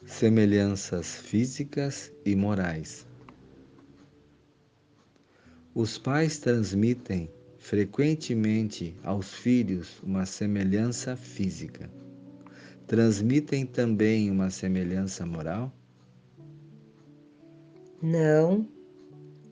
Semelhanças físicas e morais. Os pais transmitem frequentemente aos filhos uma semelhança física. Transmitem também uma semelhança moral? Não,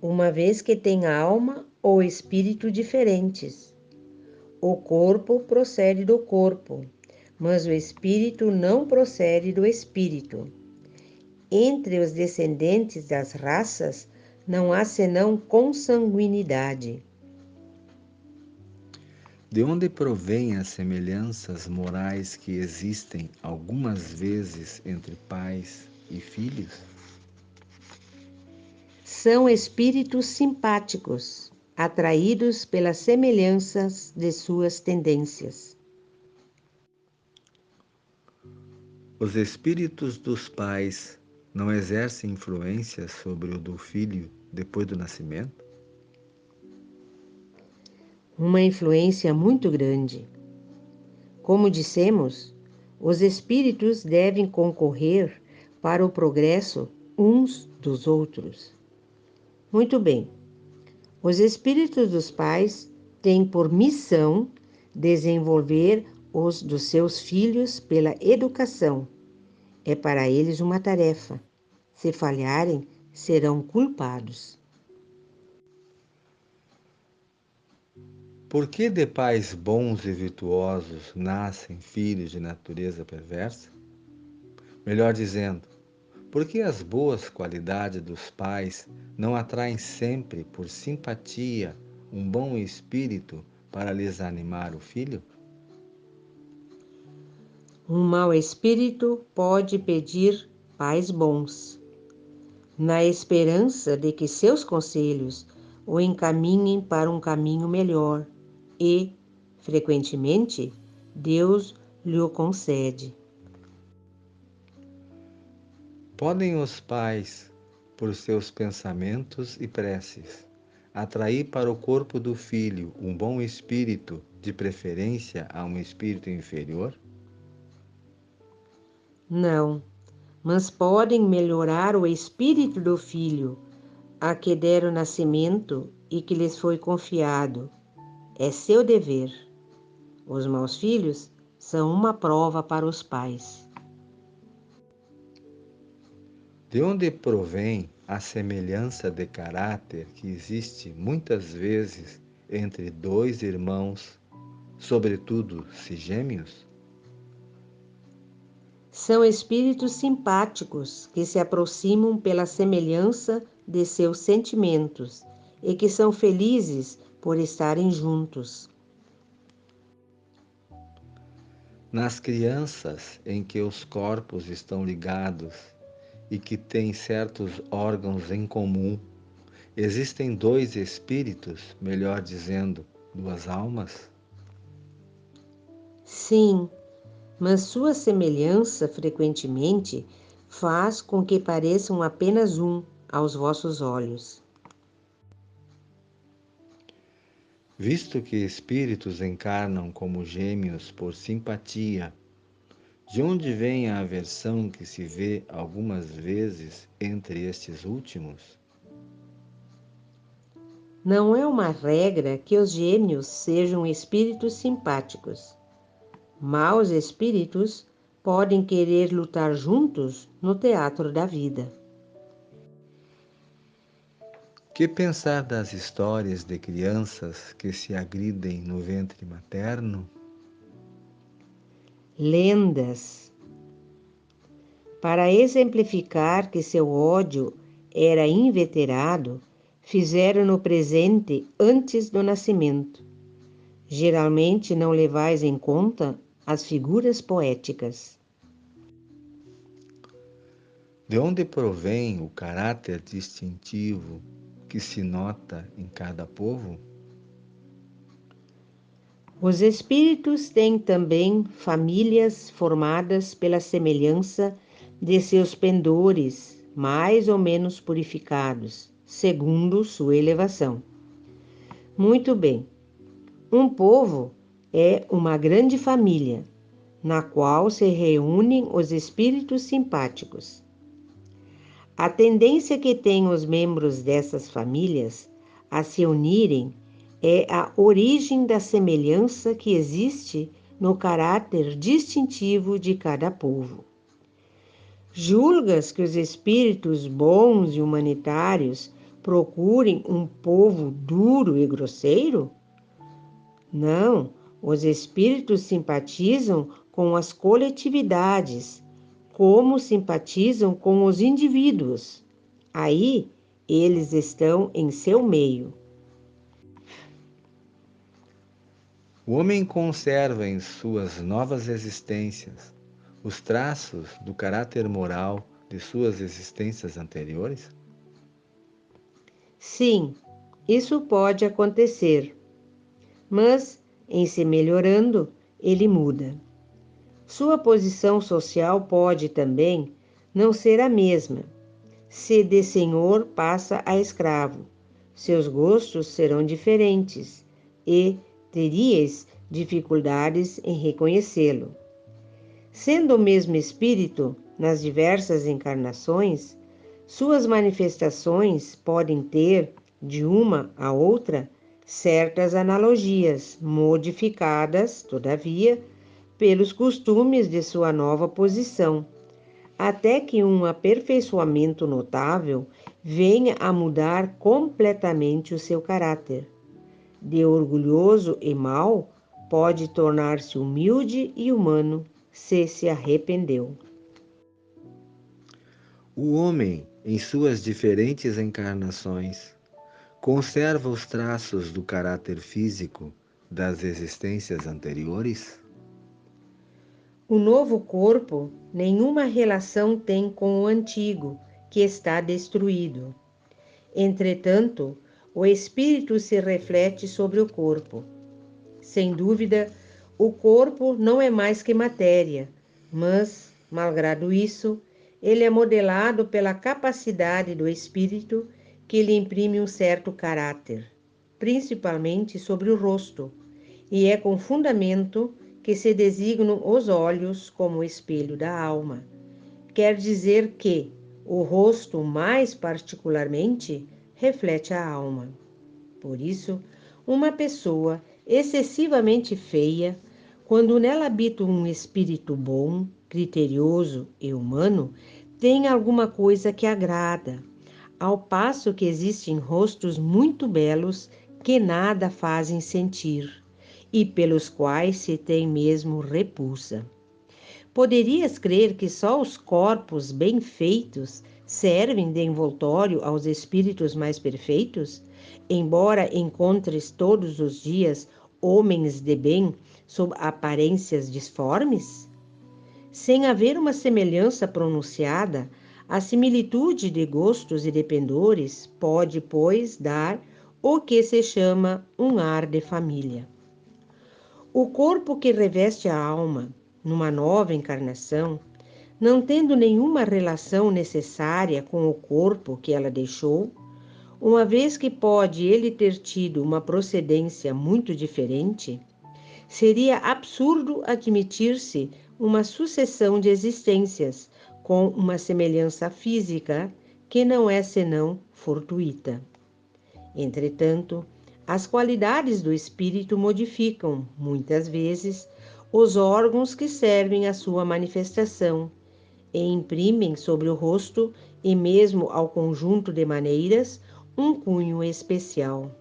uma vez que têm alma ou espírito diferentes. O corpo procede do corpo, mas o espírito não procede do espírito. Entre os descendentes das raças não há senão consanguinidade. De onde provêm as semelhanças morais que existem algumas vezes entre pais e filhos? São espíritos simpáticos, atraídos pelas semelhanças de suas tendências. Os espíritos dos pais não exercem influência sobre o do filho depois do nascimento? Uma influência muito grande. Como dissemos, os espíritos devem concorrer para o progresso uns dos outros. Muito bem, os espíritos dos pais têm por missão desenvolver os dos seus filhos pela educação. É para eles uma tarefa. Se falharem, serão culpados. Por que de pais bons e virtuosos nascem filhos de natureza perversa? Melhor dizendo, por que as boas qualidades dos pais não atraem sempre por simpatia um bom espírito para lhes animar o filho? Um mau espírito pode pedir pais bons, na esperança de que seus conselhos o encaminhem para um caminho melhor e, frequentemente, Deus lhe o concede. Podem os pais, por seus pensamentos e preces, atrair para o corpo do filho um bom espírito, de preferência a um espírito inferior? Não, mas podem melhorar o espírito do filho, a que deram nascimento e que lhes foi confiado. É seu dever. Os maus filhos são uma prova para os pais. De onde provém a semelhança de caráter que existe muitas vezes entre dois irmãos, sobretudo se gêmeos? São espíritos simpáticos que se aproximam pela semelhança de seus sentimentos e que são felizes por estarem juntos. Nas crianças em que os corpos estão ligados e que têm certos órgãos em comum, existem dois espíritos, melhor dizendo, duas almas? Sim, mas sua semelhança frequentemente faz com que pareçam apenas um aos vossos olhos. Visto que espíritos encarnam como gêmeos por simpatia, de onde vem a aversão que se vê algumas vezes entre estes últimos? Não é uma regra que os gêmeos sejam espíritos simpáticos. Maus espíritos podem querer lutar juntos no teatro da vida. Que pensar das histórias de crianças que se agridem no ventre materno? Lendas. Para exemplificar que seu ódio era inveterado, fizeram no presente antes do nascimento. Geralmente não levais em conta as figuras poéticas. De onde provém o caráter distintivo que se nota em cada povo? Os espíritos têm também famílias formadas pela semelhança de seus pendores, mais ou menos purificados, segundo sua elevação. Muito bem, um povo é uma grande família, na qual se reúnem os espíritos simpáticos. A tendência que têm os membros dessas famílias a se unirem é a origem da semelhança que existe no caráter distintivo de cada povo. Julgas que os espíritos bons e humanitários procurem um povo duro e grosseiro? Não, os espíritos simpatizam com as coletividades, como simpatizam com os indivíduos. Aí, eles estão em seu meio. O homem conserva em suas novas existências os traços do caráter moral de suas existências anteriores? Sim, isso pode acontecer, mas, em se melhorando, ele muda. Sua posição social pode também não ser a mesma. Se de senhor passa a escravo, seus gostos serão diferentes e teríeis dificuldades em reconhecê-lo. Sendo o mesmo espírito nas diversas encarnações, suas manifestações podem ter, de uma a outra, certas analogias, modificadas, todavia, pelos costumes de sua nova posição, até que um aperfeiçoamento notável venha a mudar completamente o seu caráter. De orgulhoso e mau, pode tornar-se humilde e humano, se arrependeu. O homem, em suas diferentes encarnações, conserva os traços do caráter físico das existências anteriores? O novo corpo nenhuma relação tem com o antigo, que está destruído. Entretanto, o espírito se reflete sobre o corpo. Sem dúvida, o corpo não é mais que matéria, mas, malgrado isso, ele é modelado pela capacidade do espírito que lhe imprime um certo caráter, principalmente sobre o rosto, e é com fundamento que se designam os olhos como espelho da alma. Quer dizer que o rosto, mais particularmente, reflete a alma. Por isso, uma pessoa excessivamente feia, quando nela habita um espírito bom, criterioso e humano, tem alguma coisa que agrada, ao passo que existem rostos muito belos que nada fazem sentir e pelos quais se tem mesmo repulsa. Poderias crer que só os corpos bem feitos servem de envoltório aos espíritos mais perfeitos? Embora encontres todos os dias homens de bem sob aparências disformes? Sem haver uma semelhança pronunciada, a similitude de gostos e de pendores pode, pois, dar o que se chama um ar de família. O corpo que reveste a alma, numa nova encarnação, não tendo nenhuma relação necessária com o corpo que ela deixou, uma vez que pode ele ter tido uma procedência muito diferente, seria absurdo admitir-se uma sucessão de existências com uma semelhança física que não é senão fortuita. Entretanto, as qualidades do espírito modificam, muitas vezes, os órgãos que servem à sua manifestação e imprimem sobre o rosto e mesmo ao conjunto de maneiras um cunho especial.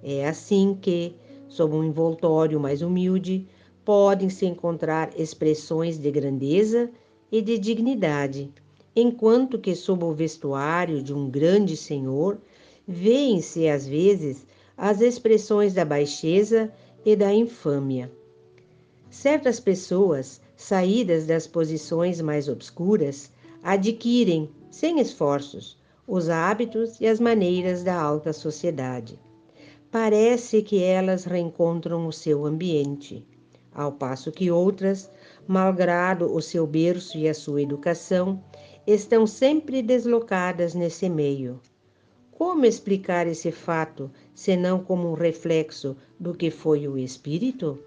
É assim que, sob um envoltório mais humilde, podem-se encontrar expressões de grandeza e de dignidade, enquanto que sob o vestuário de um grande senhor, vêem-se às vezes as expressões da baixeza e da infâmia. Certas pessoas, saídas das posições mais obscuras, adquirem, sem esforços, os hábitos e as maneiras da alta sociedade. Parece que elas reencontram o seu ambiente, ao passo que outras, malgrado o seu berço e a sua educação, estão sempre deslocadas nesse meio. Como explicar esse fato, senão como um reflexo do que foi o espírito?